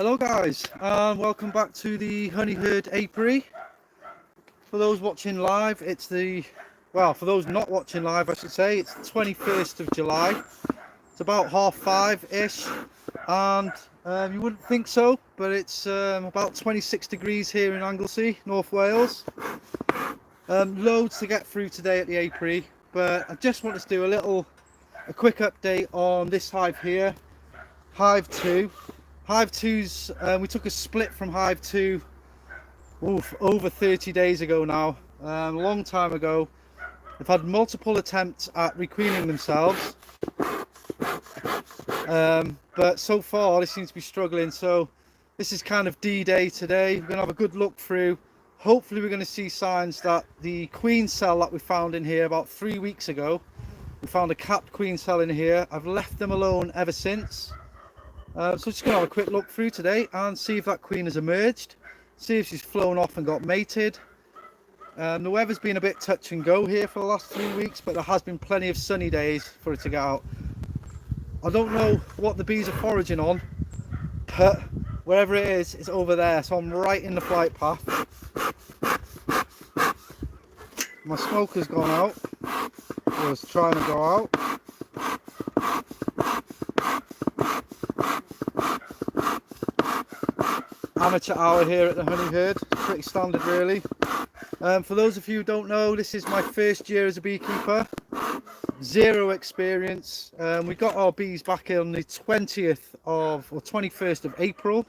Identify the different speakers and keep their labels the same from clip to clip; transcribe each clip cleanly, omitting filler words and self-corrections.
Speaker 1: Hello guys, and welcome back to the Honey Herd Apiary. For those watching live, for those not watching live I should say, it's the 21st of July. It's about 5:30ish, and you wouldn't think so, but it's about 26 degrees here in Anglesey, North Wales. Loads to get through today at the apiary, but I just wanted to do a quick update on this hive here, Hive 2. Hive 2's, we took a split from Hive 2 over 30 days ago now, a long time ago. They've had multiple attempts at requeening themselves, but so far they seem to be struggling. So this is kind of D-Day today. We're going to have a good look through. Hopefully we're going to see signs that the queen cell that we found in here about 3 weeks ago, we found a capped queen cell in here. I've left them alone ever since. So just going to have a quick look through today and see if that queen has emerged, see if she's flown off and got mated. The weather's been a bit touch and go here for the last 3 weeks, but there has been plenty of sunny days for it to get out. I don't know what the bees are foraging on, but wherever it is, it's over there, so I'm right in the flight path. My smoker's gone out, I was trying to go out. Amateur hour here at the Honey Herd, pretty standard really. For those of you who don't know, this is my first year as a beekeeper, zero experience. We got our bees back on the 21st of April.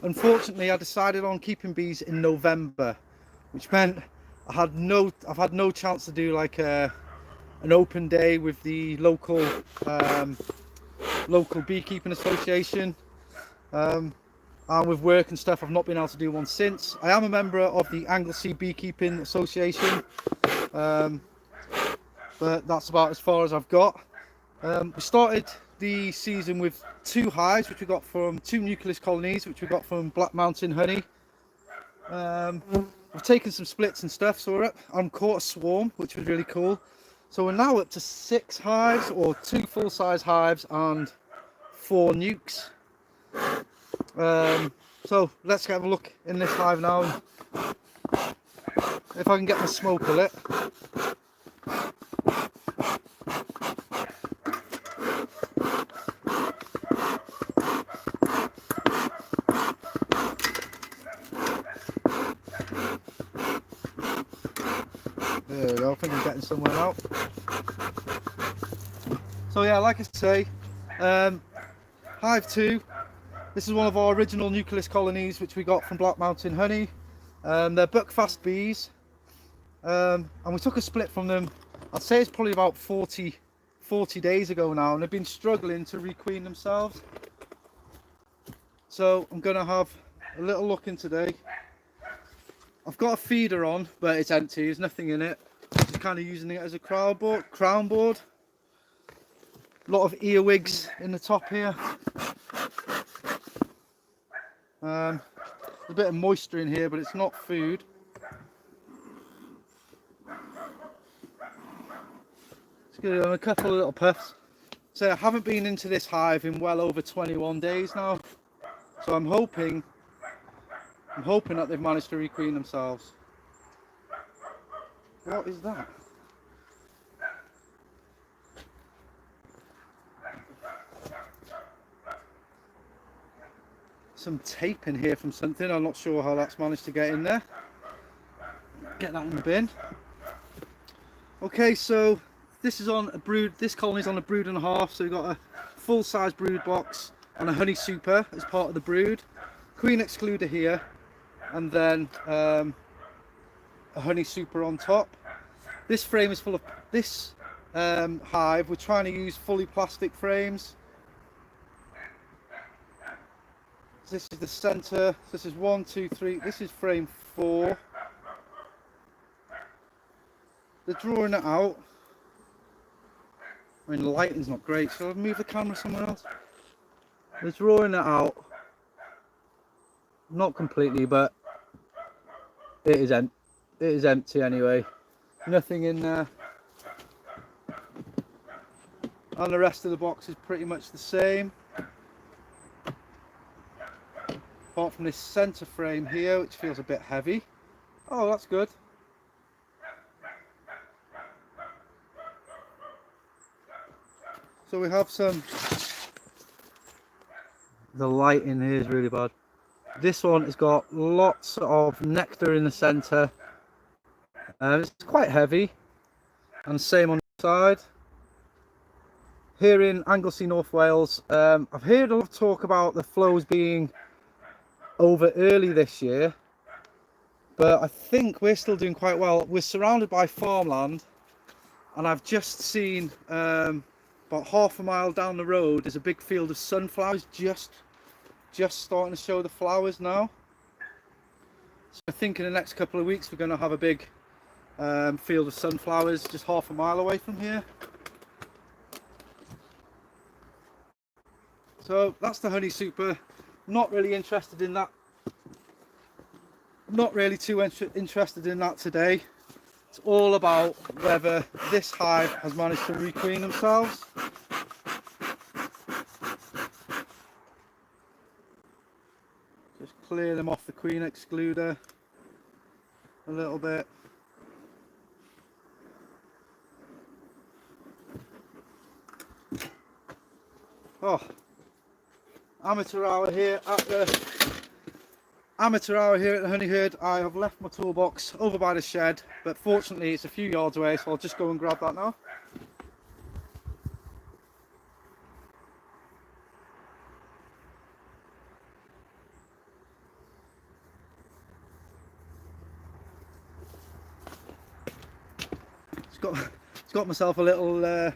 Speaker 1: Unfortunately I decided on keeping bees in November, which meant I've had no chance to do like an open day with the local beekeeping association. And with work and stuff, I've not been able to do one since. I am a member of the Anglesey Beekeeping Association, but that's about as far as I've got. We started the season with 2 hives, which we got from 2 nucleus colonies, which we got from Black Mountain Honey. We've taken some splits and stuff, so we're up on caught a swarm, which was really cool. So we're now up to 6 hives, or 2 full-size hives and 4 nukes. So let's have a look in this hive now, and if I can get my smoker lit. There we go, I think I'm getting somewhere now. So yeah, like I say, Hive 2, this is one of our original nucleus colonies which we got from Black Mountain Honey. They're buckfast bees, and we took a split from them, I'd say it's probably about 40 days ago now, and they've been struggling to requeen themselves. So I'm going to have a little look in today. I've got a feeder on, but it's empty, there's nothing in it. Just kind of using it as a crown board. A lot of earwigs in the top here. A bit of moisture in here, but it's not food. Just give them a couple of little puffs. So I haven't been into this hive in well over 21 days now, so I'm hoping that they've managed to requeen themselves. What is that? Some tape in here from something, I'm not sure how that's managed to get in there. Get that in the bin. Okay, so this is on a brood, this colony's on a brood and a half, so we've got a full-size brood box and a honey super as part of the brood, queen excluder here, and then a honey super on top. This frame is full of this hive, we're trying to use fully plastic frames. This is the center, this is 1, 2, 3, this is frame 4. They're drawing it out. I mean, the lighting's not great, so I'll move the camera somewhere else. They're drawing it out. Not completely, but it is empty anyway. Nothing in there. And the rest of the box is pretty much the same. apart from this center frame here, which feels a bit heavy. Oh, that's good. So we have some, the light in here is really bad. This one has got lots of nectar in the center. It's quite heavy, and same on the side. Here in Anglesey, North Wales, I've heard a lot of talk about the flows being over early this year, but I think we're still doing quite well. We're surrounded by farmland, and I've just seen about half a mile down the road there's a big field of sunflowers just starting to show the flowers now. So I think in the next couple of weeks we're going to have a big field of sunflowers just half a mile away from here. So that's the honey super. Not really interested in that. Not really too interested in that today. It's all about whether this hive has managed to requeen themselves. Just clear them off the queen excluder a little bit. Oh, amateur hour here at the Honey Herd. I have left my toolbox over by the shed, but fortunately it's a few yards away, so I'll just go and grab that now. It's got myself a little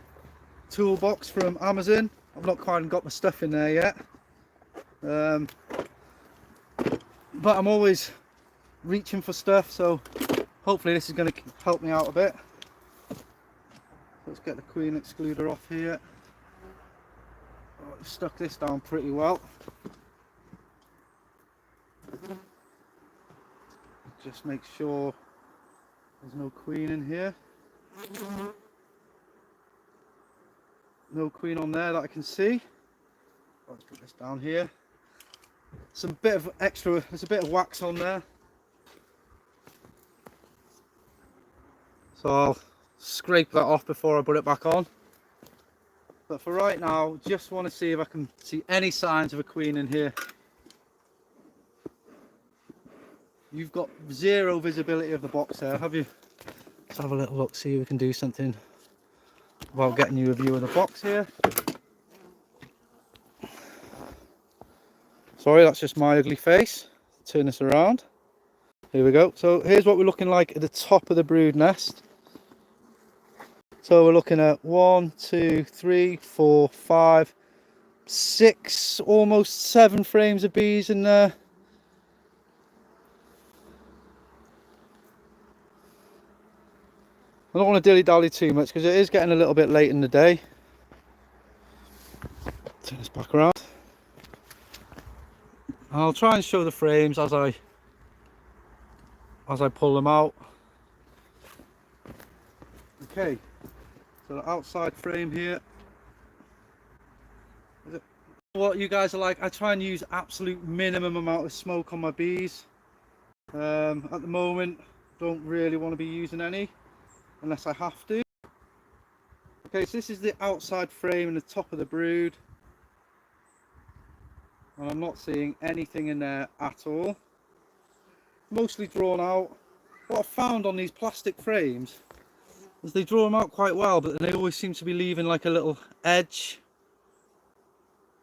Speaker 1: toolbox from Amazon. I've not quite got my stuff in there yet, but I'm always reaching for stuff, so hopefully this is going to help me out a bit. Let's get the queen excluder off here. Oh, I've stuck this down pretty well. Just make sure there's no queen in here. No queen on there that I can see. Let's put this down here. Some bit of extra, there's a bit of wax on there, so I'll scrape that off before I put it back on. But for right now, just want to see if I can see any signs of a queen in here. You've got zero visibility of the box there, have you? Let's have a little look, see if we can do something about getting you a view of the box here. Sorry, that's just my ugly face. Turn this around. Here we go. So here's what we're looking like at the top of the brood nest. So we're looking at 1, 2, 3, 4, 5, 6, almost 7 frames of bees in there. I don't want to dilly-dally too much because it is getting a little bit late in the day. Turn this back around. I'll try and show the frames as I pull them out. Okay, so the outside frame here. What you guys are like, I try and use absolute minimum amount of smoke on my bees. At the moment, don't really want to be using any unless I have to. Okay, so this is the outside frame in the top of the brood. And I'm not seeing anything in there at all. Mostly drawn out. What I've found on these plastic frames is they draw them out quite well, but they always seem to be leaving like a little edge.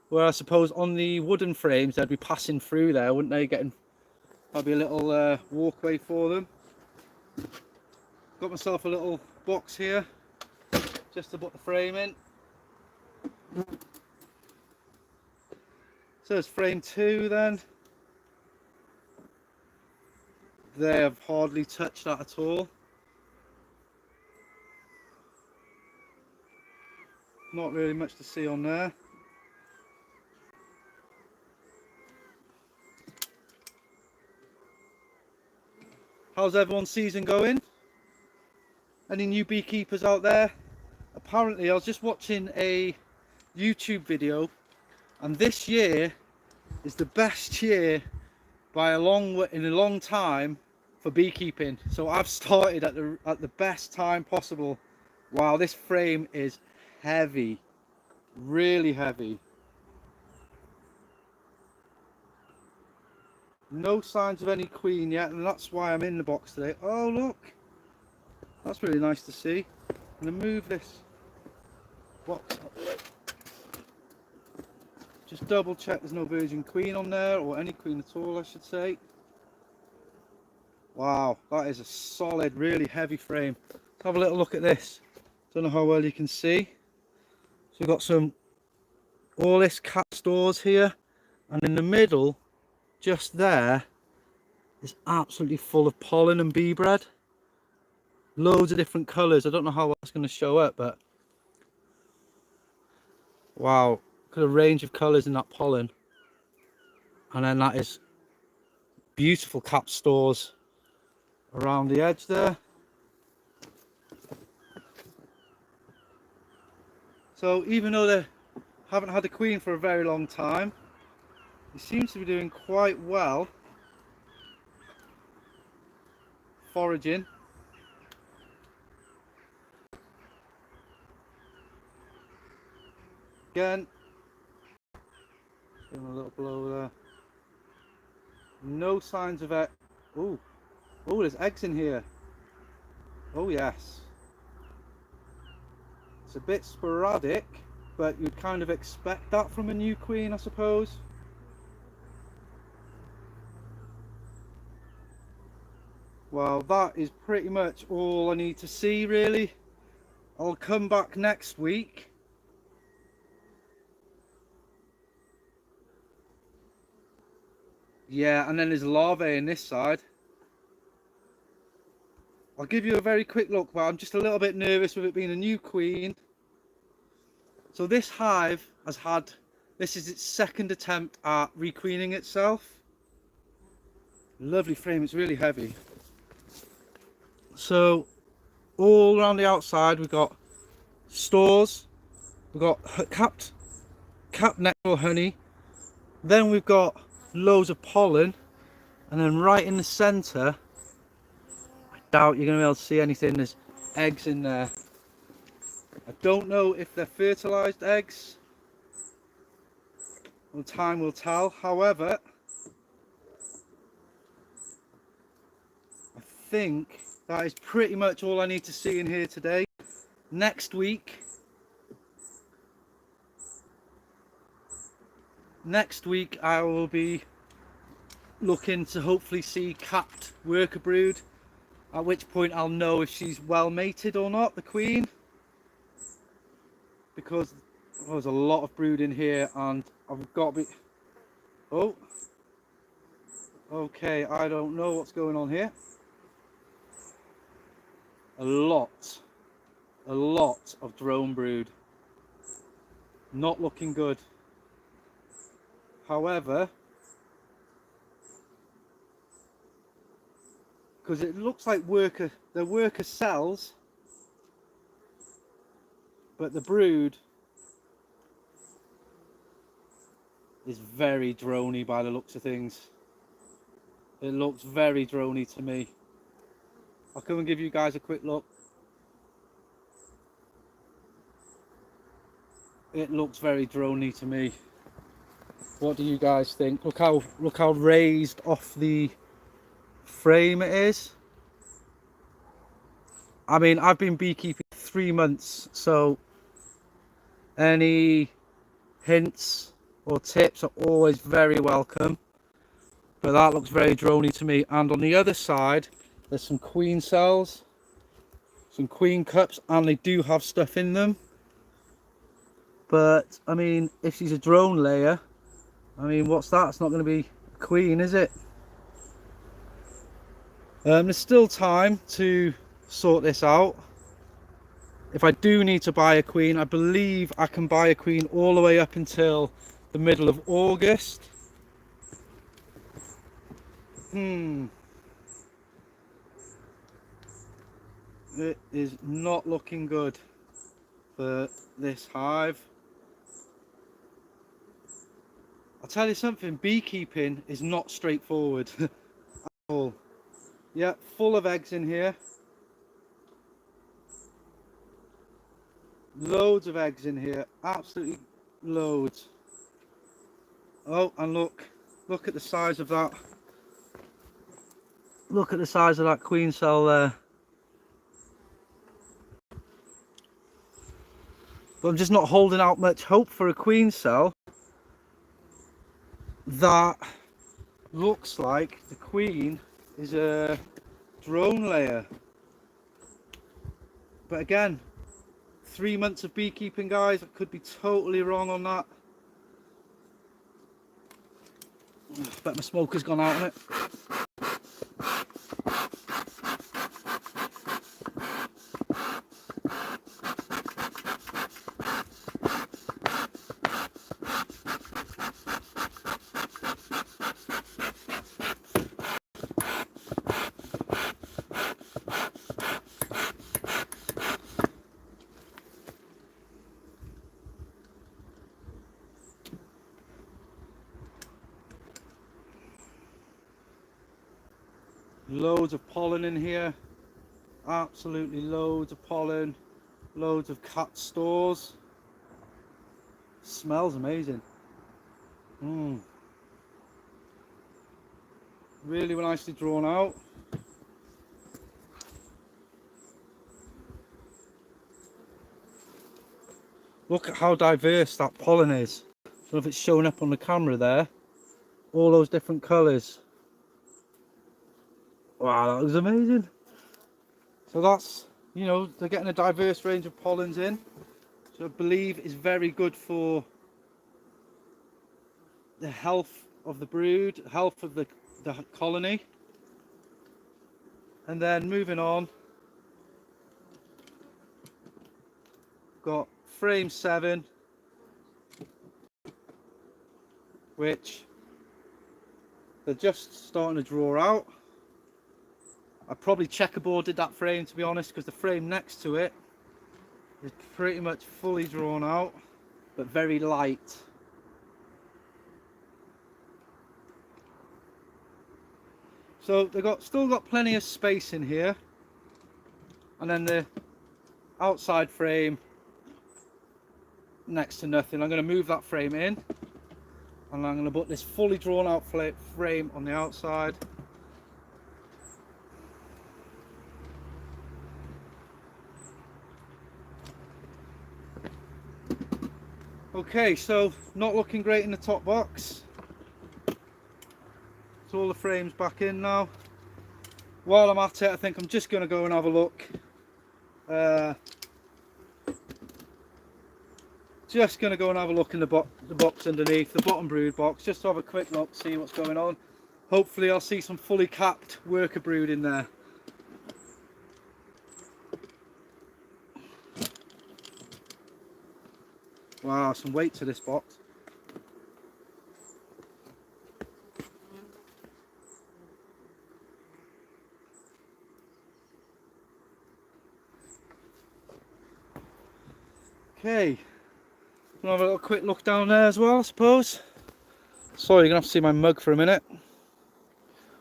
Speaker 1: Where I suppose on the wooden frames they'd be passing through there, wouldn't they? Getting probably a little walkway for them. Got myself a little box here just to put the frame in. So it's frame 2 then. They have hardly touched that at all. Not really much to see on there. How's everyone's season going? Any new beekeepers out there? Apparently I was just watching a YouTube video, and this year is the best year in a long time for beekeeping. So I've started at the best time possible. Wow, this frame is heavy, really heavy. No signs of any queen yet, and that's why I'm in the box today. Oh look, that's really nice to see. I'm gonna move this box up. Just double check there's no virgin queen on there, or any queen at all I should say. Wow, that is a solid, really heavy frame. Let's have a little look at this. Don't know how well you can see. So we've got all this cat stores here, and in the middle, just there, is absolutely full of pollen and bee bread. Loads of different colours. I don't know how well it's going to show up, but wow, look at a range of colours in that pollen. And then that is beautiful cap stores around the edge there. So even though they haven't had a queen for a very long time, he seems to be doing quite well foraging. Again, give him a little blow there. No signs of it. Oh, there's eggs in here. Oh yes. It's a bit sporadic, but you'd kind of expect that from a new queen, I suppose. Well, that is pretty much all I need to see, really. I'll come back next week. Yeah, and then there's larvae in this side. I'll give you a very quick look, but I'm just a little bit nervous with it being a new queen. So this hive this is its second attempt at requeening itself. Lovely frame, it's really heavy. So all around the outside we've got stores, we've got capped nectar honey, then we've got loads of pollen, and then right in the centre, I doubt you're going to be able to see anything, there's eggs in there. I don't know if they're fertilised eggs. Well, time will tell. However, I think that is pretty much all I need to see in here today. Next week I will be looking to hopefully see capped worker brood, at which point I'll know if she's well mated or not, the queen, because there's a lot of brood in here and I've got to be... Oh, okay, I don't know what's going on here. A lot of drone brood. Not looking good. However, because it looks like they're worker cells, but the brood is very drony by the looks of things. It looks very drony to me. I'll come and give you guys a quick look. It looks very drony to me. What do you guys think? Look how raised off the frame it is. I mean, I've been beekeeping 3 months, so any hints or tips are always very welcome. But that looks very drony to me. And on the other side, there's some queen cells, some queen cups, and they do have stuff in them. But I mean, if she's a drone layer, I mean, what's that? It's not going to be a queen, is it? There's still time to sort this out. If I do need to buy a queen, I believe I can buy a queen all the way up until the middle of August. It is not looking good for this hive. I'll tell you something, beekeeping is not straightforward at all. Yeah, full of eggs in here. Loads of eggs in here, absolutely loads. Oh, and look at the size of that. Look at the size of that queen cell there. But I'm just not holding out much hope for a queen cell that looks like the queen is a drone layer. But again, 3 months of beekeeping, guys, I could be totally wrong on that. I bet my smoker's gone out on it. Loads of pollen in here, absolutely loads of pollen, loads of cat stores. Smells amazing. Really nicely drawn out. Look at how diverse that pollen is. I don't know if it's showing up on the camera there. All those different colours. Wow, that was amazing. So that's, you know, they're getting a diverse range of pollens in. So I believe is very good for the health of the brood, health of the colony. And then moving on, got frame 7, which they're just starting to draw out. I probably checkerboarded that frame, to be honest, because the frame next to it is pretty much fully drawn out, but very light. So they've still got plenty of space in here. And then the outside frame, next to nothing. I'm going to move that frame in, and I'm going to put this fully drawn out frame on the outside. Okay, so not looking great in the top box. So all the frames back in now. While I'm at it, I think I'm just going to go and have a look. Just going to go and have a look in the box underneath, the bottom brood box, just to have a quick look, see what's going on. Hopefully I'll see some fully capped worker brood in there. Wow, some weight to this box. Okay, gonna have a little quick look down there as well, I suppose. Sorry, you're gonna have to see my mug for a minute.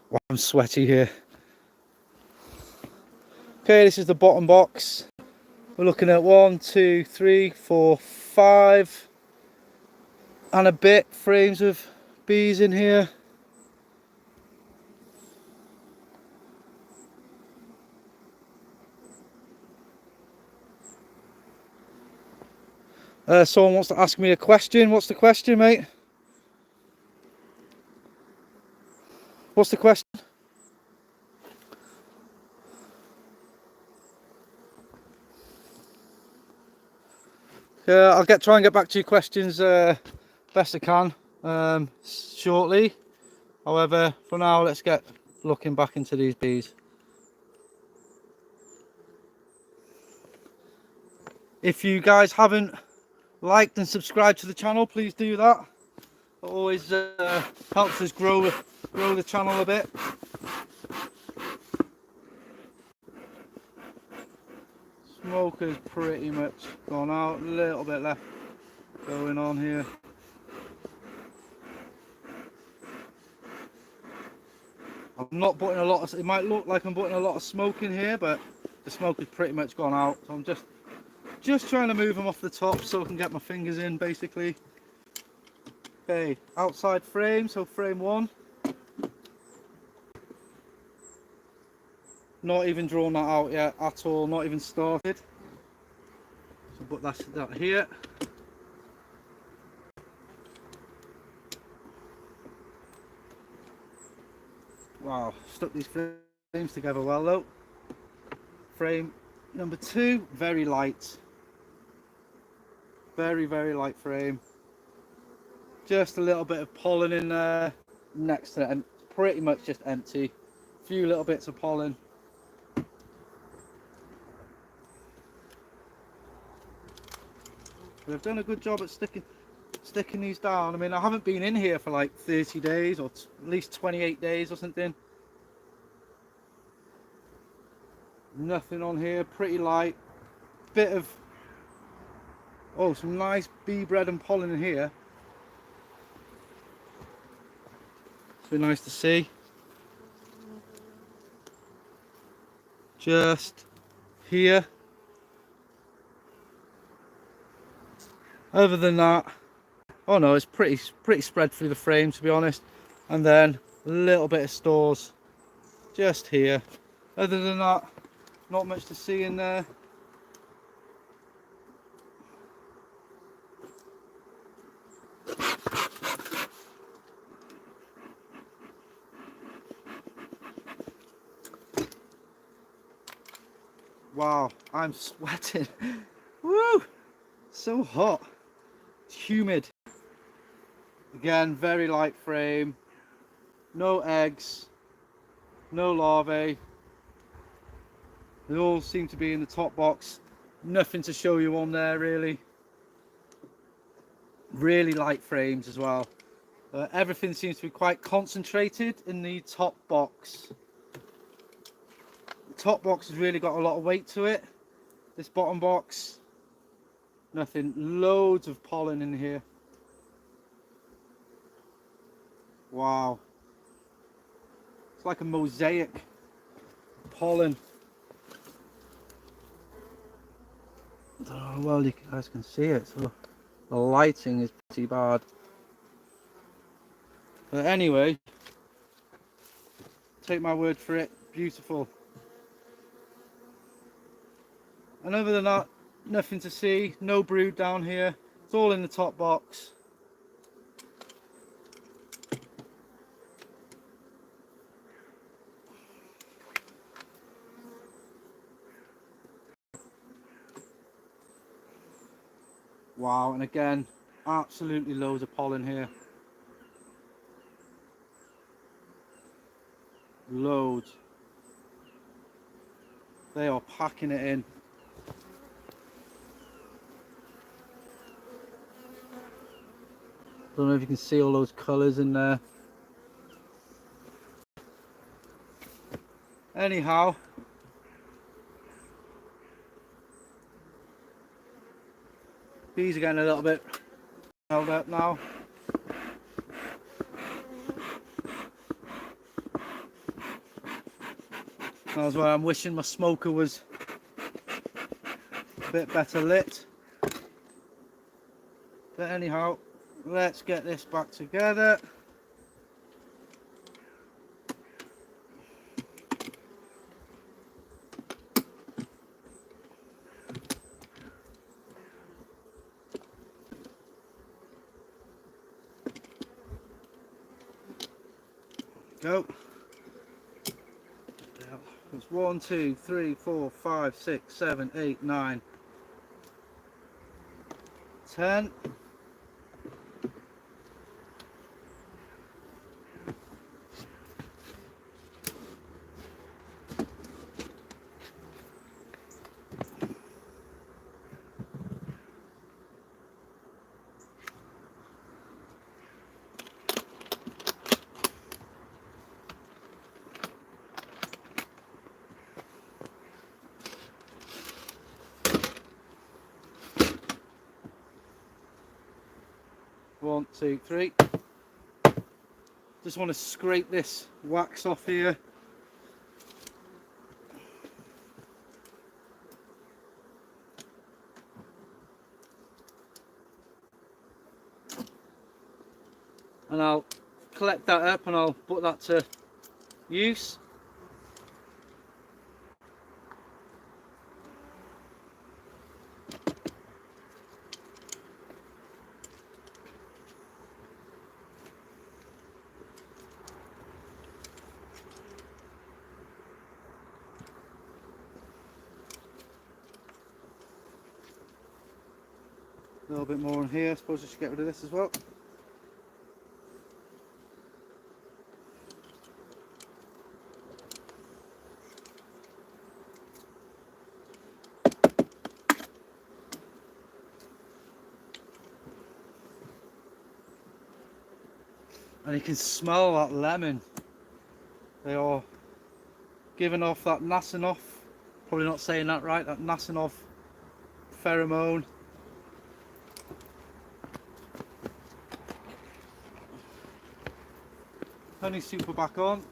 Speaker 1: Wow, I'm sweaty here. Okay, this is the bottom box. We're looking at 1, 2, 3, 4, 5 and a bit frames of bees in here. Someone wants to ask me a question. What's the question, mate? What's the question? I'll try and get back to your questions best I can shortly. However, for now, let's get looking back into these bees. If you guys haven't liked and subscribed to the channel, please do that. It always helps us grow the channel a bit. Smoker's pretty much gone out, a little bit left going on here. I'm not putting a lot of, it might look like I'm putting a lot of smoke in here, but the smoke has pretty much gone out. So I'm just trying to move them off the top so I can get my fingers in, basically. Okay, outside frame, so frame 1. Not even drawn that out yet at all, not even started. So put that here. Wow, stuck these frames together well though. Frame number 2, very light. Very, very light frame. Just a little bit of pollen in there next to it, and pretty much just empty. A few little bits of pollen. But I've done a good job at sticking these down. I mean, I haven't been in here for like 30 days or at least 28 days or something. Nothing on here, pretty light. Bit of, oh, some nice bee bread and pollen in here. It's been nice to see. Just here. Other than that, oh no, it's pretty spread through the frame, to be honest. And then a little bit of stores just here. Other than that, not much to see in there. Wow, I'm sweating. Woo! So hot. It's humid. Again, very light frame. No eggs. No larvae. They all seem to be in the top box. Nothing to show you on there really. Really light frames as well. Everything seems to be quite concentrated in the top box. The top box has really got a lot of weight to it. This bottom box, nothing. Loads of pollen in here. Wow. It's like a mosaic pollen. I don't know how well you guys can see it, so the lighting is pretty bad. But anyway, take my word for it, beautiful. And other than that, nothing to see, no brood down here. It's all in the top box. Wow, and again, absolutely loads of pollen here. Loads. They are packing it in. Don't know if you can see all those colours in there. Anyhow, bees are getting a little bit held up now. That's why I'm wishing my smoker was a bit better lit. But anyhow, let's get this back together. Go. It's 1, 2, 3, 4, 5, 6, 7, 8, 9, 10. One, two, three. Just want to scrape this wax off here. And I'll collect that up and I'll put that to use. A little bit more in here. I suppose I should get rid of this as well. And you can smell that lemon. They are giving off that Nasinoff, probably not saying that right, that Nasinoff pheromone. Honey super back on.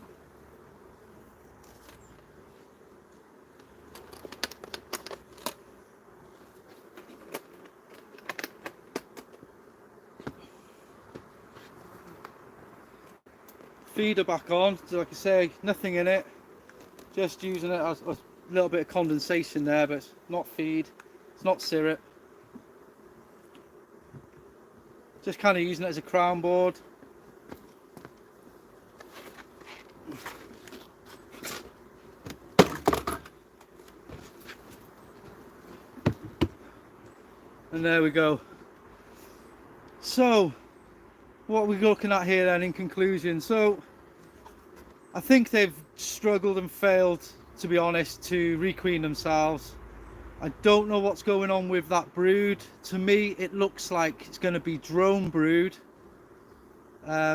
Speaker 1: Feeder back on, so like I say, nothing in it, just using it as a little bit of condensation there, but it's not feed, it's not syrup, just kind of using it as a crown board. And there we go. So what we're looking at here then in conclusion, so I think they've struggled and failed, to be honest, to requeen themselves. I don't know what's going on with that brood. To me it looks like it's going to be drone brood,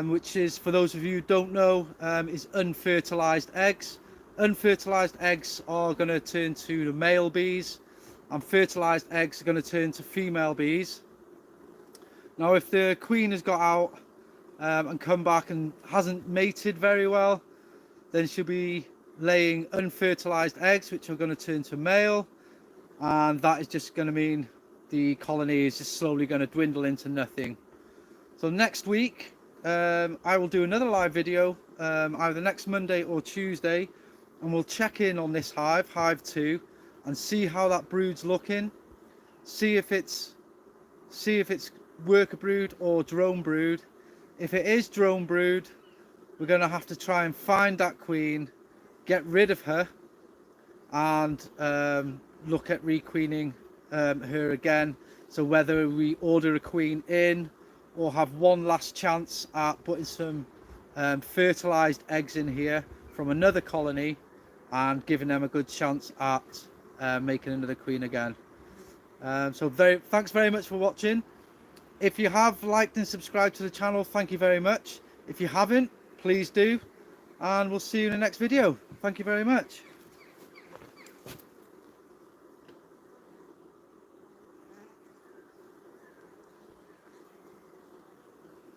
Speaker 1: which is, for those of you who don't know, is unfertilized eggs. Unfertilized eggs are going to turn to the male bees, and fertilized eggs are going to turn to female bees. Now if the queen has got out and come back and hasn't mated very well, then she'll be laying unfertilized eggs, which are going to turn to male, and that is just going to mean the colony is just slowly going to dwindle into nothing. So next week I will do another live video, either next Monday or Tuesday, and we'll check in on this hive, Hive 2, and see how that brood's looking, see if it's worker brood or drone brood. If it is drone brood, we're going to have to try and find that queen, get rid of her, and look at requeening her again. So whether we order a queen in or have one last chance at putting some fertilized eggs in here from another colony and giving them a good chance at making another queen again. So thanks very much for watching. If you have liked and subscribed to the channel, thank you very much. If you haven't, please do, and we'll see you in the next video. Thank you very much.